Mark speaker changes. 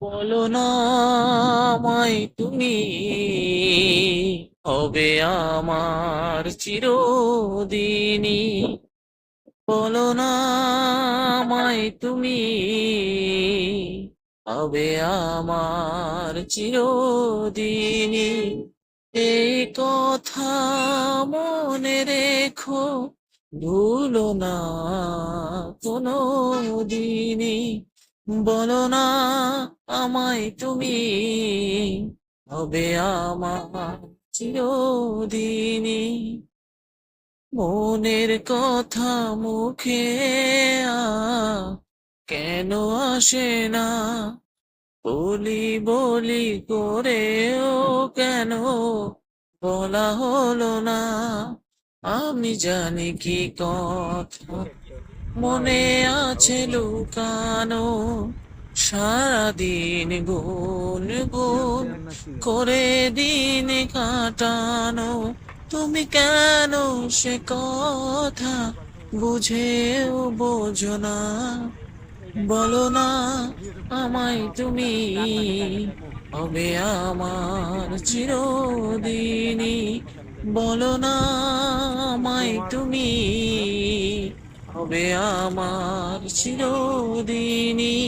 Speaker 1: বলো না আমায় তুমি, হবে আমার চিরদিনই। বলো না আমায় তুমি, হবে আমার চিরদিনই। এই কথা মনে রেখো, ভুলো না কোনো দিনই। বলো না আমায় তুমি, হবে আমার চিরদিনই। মনের কথা মুখে আ কেন আসে না, বলি বলি করেও কেন বলা হলো না। আমি জানি কি কথা মনে আছে লুকানো, সারাদিন গুন গুন করে দিন কাটানো। তুমি কেন সে কথা বুঝেও বোঝো না। বলো না আমায় তুমি, হবে আমার চিরদিনই। বলো না আমায় তুমি, হবে আমার চিরদিনই।